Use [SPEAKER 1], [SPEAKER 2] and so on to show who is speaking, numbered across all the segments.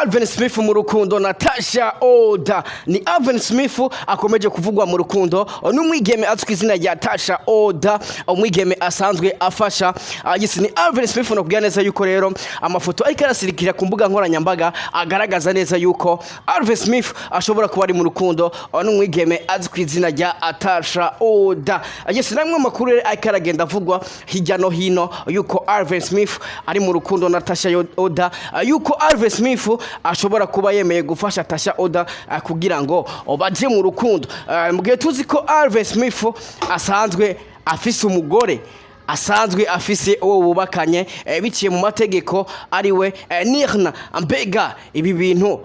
[SPEAKER 1] Alvin Smith mu rukundo na Tasha Oda. Ni Alvin Smith akomeje kuvugwa mu rukundo n'umwigeme azwi izina rya Tasha Oda, umwigeme asanzwe afasha. Yisi ni Alvin Smith no kugira neza yuko rero amafoto ariko arasirikira ku mbuga nkoranyambaga agaragaza neza yuko Alvin Smith ashobora kuba ari mu rukundo n'umwigeme azwi izina rya Tasha Oda. Yisi namwe makuru ariko aragenda avugwa hirya no hino yuko Alvin Smith ari mu rukundo na Tasha Oda, yuko Alvin Smith ashobora kuba yemeye gufasha Tasha Oda kugira ngo baje mu rukundo. Mu gihe tuzi ko Alvin Smith asanzwe afise umugore, asanzwe afise uwo bubakanye biciye mu mategeko ariwe Nirna. Mbega ibi bintu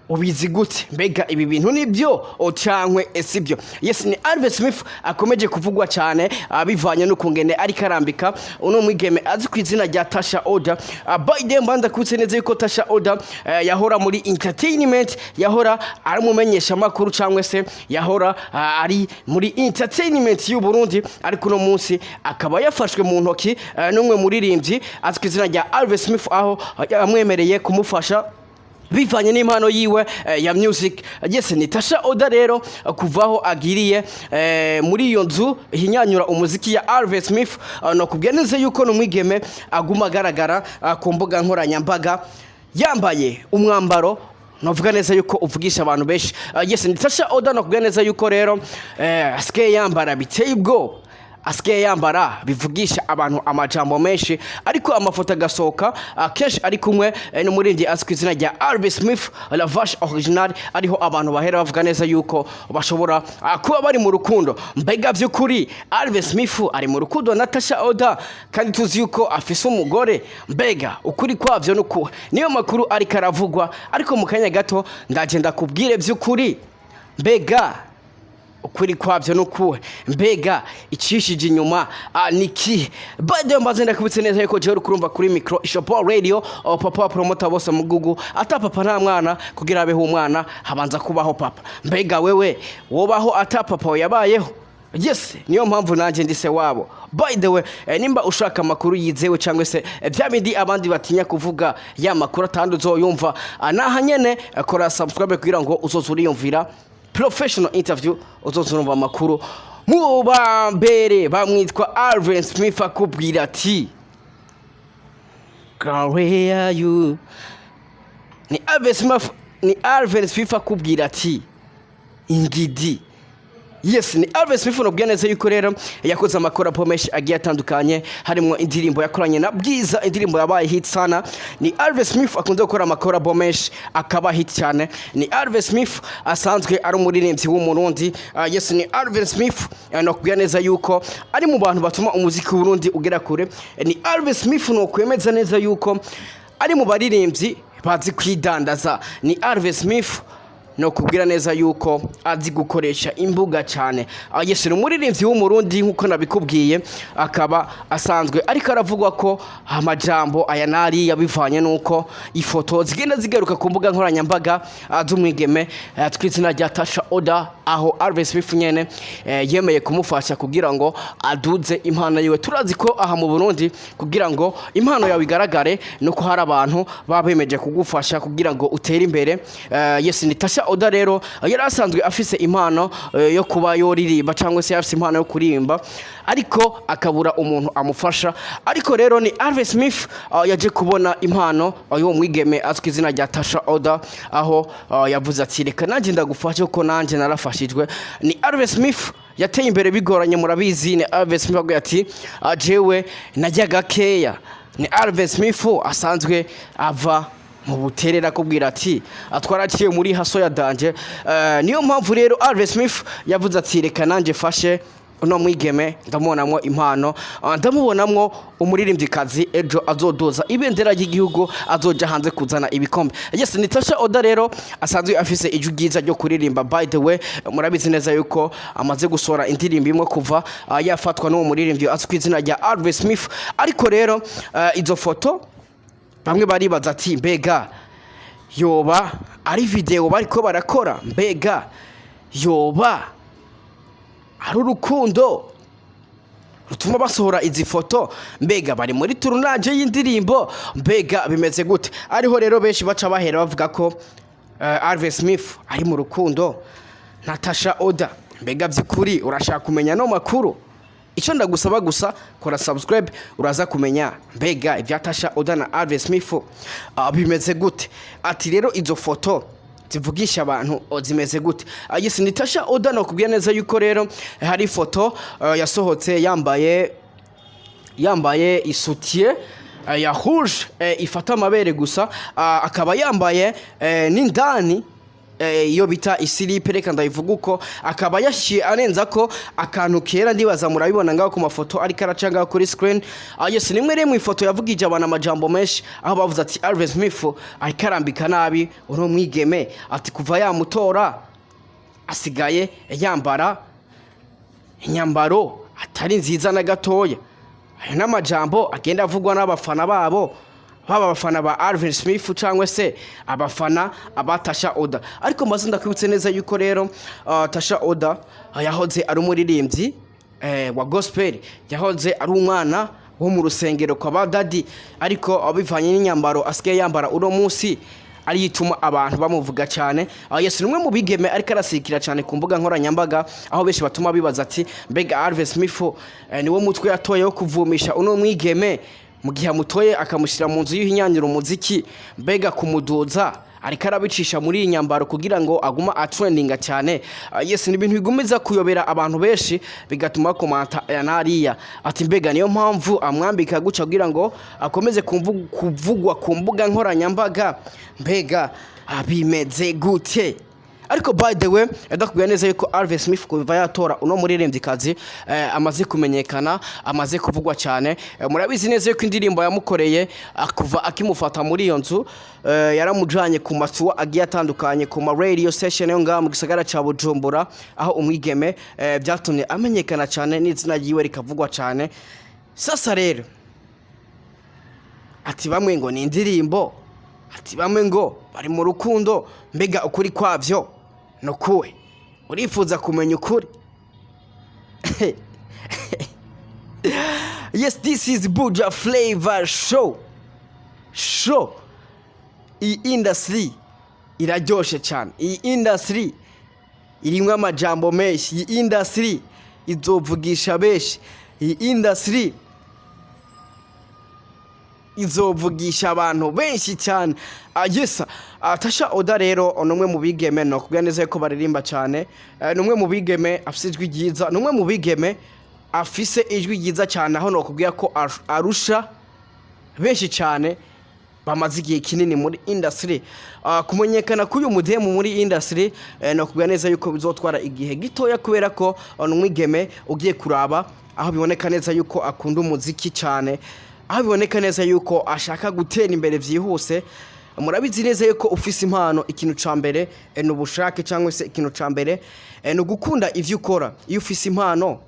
[SPEAKER 1] ubizi gute? Mbega ibi bintu nibyo ocankwe esibyo? Yes, ni Alvin Smith akomeje kuvugwa cyane bivanye no kungene ari karambika uno mwigeme azi kwizina rya Tasha Oda. By the mbanda kutse neza yuko Tasha Oda yahora muri entertainment, yahora ari mumenyesha makuru cyangwa se yahora ari muri entertainment y'u Burundi, ariko no munsi akaba yafashwe mu ntoki n'umwe muririmbyi azi kwizina rya Alvin Smith, aho amwemereye kumufasha bivanye n'impano yiwe ya music. Yes, ni Tasha Oda rero kuvaho agiriye muri iyo nzu hinyanyura umuziki ya Alvin Smith, no kubwira neza yuko n'umwigeme aguma agaragara ku mbuga nkoranyambaga yambaye umwambaro novuga neza yuko uvugisha abantu benshi. Yes, ni Tasha Oda no kubwira neza yuko rero aske yambara biteye ubwo, aske yambara bivugisha abantu amajambo menshi, ariko amafoto agasohoka kenshi ari kumwe n'umurindi azwi izina rya Alvin Smith la vache original, ariho abantu bahera bavuga neza yuko bashobora kuba bari mu rukundo. Mbega by'ukuri Alvin Smith ari mu rukundo na Tasha Oda kandi tuzi yuko afise umugore? Mbega ukuri kwavyo nuko niyo makuru ari karavugwa, ariko mu kanya gato ndagenda kubwire by'ukuri mbega ukuri kwavyo nukuwe, mbega icishije inyuma niki? Bade mbaze ndakubitse neza yuko je urumva kuri micro Shop Radio papa promoter bose mu gugu ata papa nta mwana kugira abeho umwana habanza kubaho papa. Mbega wewe wobaho ata papa yabayeho? Yes, niyo mpamvu nanje ndise wabo. By the way, nimba ushaka makuru yizewe cyangwa se byabindi abandi batinya kuvuga ya makuru atanduzo yumva naha nyene kora subscribe kugira ngo uzozuriyumvira professional interview, uzozurumva makuru mu bambere bamwitwa Alvin Smith akubwira ati where are you? Ni Alvin Smith akubwira ati ingidi. Yes, ni Alvin Smith no byaneze yuko rero yakoze amakora pomesh agiye atandukanye, harimo indirimbo yakoranye na Bwiza, indirimbo yabaye hit sana. Ni Alvin Smith akunze gukora amakora pomesh akaba hit cyane. Ni Alvin Smith asanzwe ari umuririmbyi w'umurundi. Yes, ni Alvin Smith no byaneze yuko ari mu bantu batuma umuziki w'Urundi ugera kure. Ni Alvin Smith no kwemeza neza yuko ari mu baririmbyi bazi kwidandaza. Ni Alvin Smith no kubwira neza yuko azi gukoresha imbuga cyane. Yes, umuririmbyi w'umurundi nkuko nabikubwiye, akaba asanzwe ariko aravugwa ko amajambo aya nari yabivanye nuko ifoto zigenda zigaruka ku mbuga nkoranyambaga z'umwigeme twizina rya Tasha Oda, aho Alvin Smith nyene yemeye kumufasha kugira ngo aduze impano yiwe. Turazi ko aha mu Burundi kugira ngo impano yawe igaragare nuko hari abantu babemeje kugufasha kugira ngo utere imbere. Yes, ni Tasha Oda rero yari asanzwe afise impano yo kuba yoririmba cyangwa se afise impano yo kurimba, ariko akabura umuntu amufasha. Ariko rero ni Alvin Smith yaje kubona impano yo mwigeme azwi izina rya Tasha Oda, aho yavuze ati reka nanjye ndagufasha uko nanjye narafashijwe. Ni Alvin Smith yateye imbere bigoranye, murabizi. Ni Alvin Smith avuga ati jewe najyaga keya. Ni Alvin Smith asanzwe ava mu buterera kubwira ati atwaraciye muri haso ya danje. Niyo mpamvu rero Alvin Smith yavuze ati reka nanje fashe uno mwigeme ndamubonamwo impano, ndamubonamwo umuririmbyikazi ejo azodoza ibendera ry'igihugu, azoja hanze kuzana ibikombe. Yes, ni Tasha Oda rero asanzwe afise ijwi ryiza ryo kuririmba. By the way, murabizi neza yuko amaze gusora indirimbo imwe kuva yafatwa n'uwo muririmbyi azwi izina rya Alvin Smith. Ariko rero izo foto bamwe baribaza ati mbega yoba ari video bariko barakora? Mbega yoba ari urukundo rutuma basohora izi foto, mbega bari muri tournage y'indirimbo, mbega bimeze gute? Ariho rero benshi baca bahera bavuga ko Alvin Smith ari mu rukundo na Tasha Oda. Mbega by'ukuri urashaka kumenya no makuru? Icyo ndagusaba gusa kora subscribe uraza kumenya mbega ibya Tasha Oda na Alvin Smith bimeze gute. Ati rero izo foto zivugisha abantu zimeze gute? Yes, ni Tasha Oda nakubwiye neza yuko rero hari foto yasohotse yambaye isutiye ya rouge ifata amabere gusa, akaba yambaye n'indani iyo bita isilipe, reka ndayivuga uko, akaba yashiye arenza ko akantu kera, ndibaza murabibona ngaho ku mafoto ariko aracanga kuri screen. Yes, nimwe rero mu ifoto yavugije abantu amajambo menshi, aho bavuze ati Alvin Smith ariko arambika nabi uno mwigeme, ati kuva yamutora asigaye yambara inyambaro atari nziza na gatoya. Ayo n'amajambo agenda avugwa n'abafana babo, baba abafana ba Alvin Smith cyangwa se abafana aba Tasha Oda. Ariko maze ndakwibutse neza yuko rero Tasha Oda yahoze ari umuririmbyi wa gospel, yahoze ari umwana wo mu rusengero kwa ba Daddy, ariko abivanye n'inyambaro asigaye yambara uno munsi ari yituma abantu bamuvuga cyane. Yes, numwe mu bigeme ariko arasikira cyane ku mbuga nkoranyambaga, aho benshi batuma bibaza ati mbega Alvin Smith niwe mutwe yatoye wo kuvumisha uno mwigeme, mu gihe amutoye akamushyira mu nzu y'inyangira umuziki, mbega kumuduza ariko arabicisha muri iyi nyambaro kugira ngo aguma atrendinga cyane. Yes, ni ibintu bigumiza kuyobera abantu benshi, bigatuma komanta yanariya ati mbega niyo mpamvu amwambika guca kugira ngo akomeze kuvugwa ku mbuga nkoranyambaga, mbega bimeze gute? Ariko by the way ndakubwira neza yuko Alvin Smith kuva yatora uno muririmbyikazi amaze kumenyekana, amaze kuvugwa cyane. Murabizi neza yuko indirimbo yamukoreye akuva akimufata muri iyo nzu, yaramujanye ku masuwa agiye atandukanye ku ma radio station yo ngaha mu gisagara ca Bujumbura, aho umwigeme byatumye amenyekana cyane n'izina ryiwe rikavugwa cyane. Sasa rero ati bamwe ngo ni indirimbo, ati bamwe ngo bari mu rukundo, mbega ukuri kwavyo no kuwe? Urifuza kumenya ukuri? Yes, this is Buja Flavor show. Iyi industry iraryoshe cyane, iyi industry irimwe amajambo menshi, iyi industry izovugisha benshi, iyi industry izovugisha abantu benshi cyane. Yes, Tasha Oda rero numwe mu bigeme no kubwira neza ko baririmba cyane, numwe mu bigeme afise ijwi ryiza, numwe mu bigeme afise ijwi ryiza cyane, aho no kubwira ko arusha benshi cyane bamaze igihe kinini muri industry. Kumenyekana k'uyu mudemu muri industry no kubwira neza yuko bizotwara igihe gitoya, kubera ko umwigeme ugiye kuraba aho biboneka neza yuko akunda umuziki cyane, aho biboneka neza yuko ashaka gutera imbere byihuse. Murabizi neza yuko ufise impano, ikintu ca mbere n'ubushake, cyangwa se ikintu ca mbere no gukunda ivyo ukora. Iyo ufise impano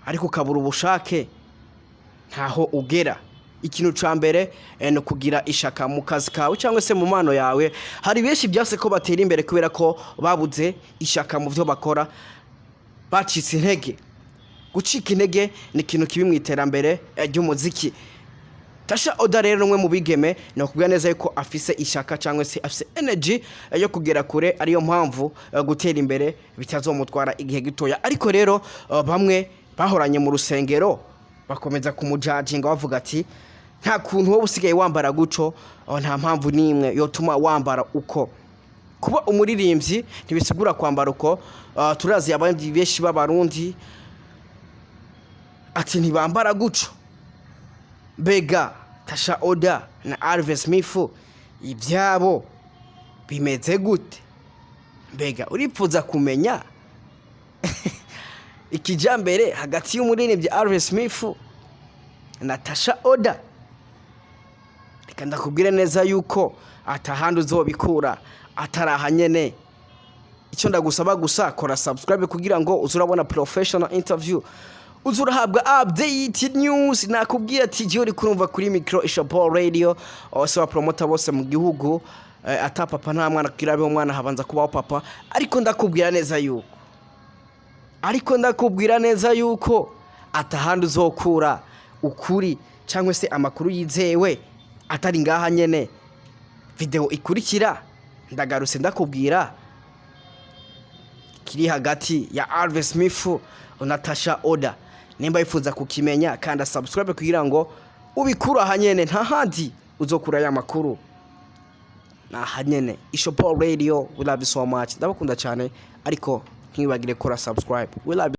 [SPEAKER 1] ariko ukabura ubushake ntaho ugera. Ikintu ca mbere no kugira ishaka mu kazi kawe cyangwa se mu mpano yawe. Hari benshi byase ko batera imbere kubera ko babuze ishaka mu byo bakora, bacitse intege. Gucika intege ni ikintu kibi mu iterambere ry'umuziki. Tasha Oda rero numwe mu bigeme no kubwira neza yuko afise ishaka cyangwa se afise energy yo kugera kure, ariyo mpamvu gutera imbere bitazomutwara igihe gitoya. Ariko rero bamwe bahoranye mu rusengero bakomeza kumujudginga bavuga ati nta kuntu wowe usigaye wambara guco, nta mpamvu nimwe yotuma wambara uko. Kuba umuririmbyi ntibisigura kwambara uko. Turazi abandi benshi b'abarundi ati ntibambara guco. Mbega Tasha Oda na Alvin Smith ibyabo bimeze gute? Mbega urifuza kumenya ikijambere hagati y'umuririmbyi Alvin Smith na Tasha Oda? Reka ndakubwira neza yuko atahandi uzobikura ataraha nyene. Icyo ndagusaba gusa kora subscribe kugira ngo uzurabona professional interview, uzurahabwa update news. Nakubwira ati gihe uri kurumva kuri micro Ishapol Radio, ose promoter bose mu gihugu, ata papa nta mwana kirabe umwana habanza kubaho papa. Ariko ndakubwira neza yuko atahandi uzokura ukuri cyangwa se amakuru yizewe atari ngaha nyene. Video ikurikira ndagarutse ndakubwira kiri hagati ya Alvin Smith na Natasha Oda. Nimba yifuza kukimenya kanda subscribe kugira ngo ubikura hanyene, nta handi uzokura ya makuru na hanyene. Ishopo Radio, we love you so much, ndabakunda cyane, ariko ntibagire kora subscribe. We love you.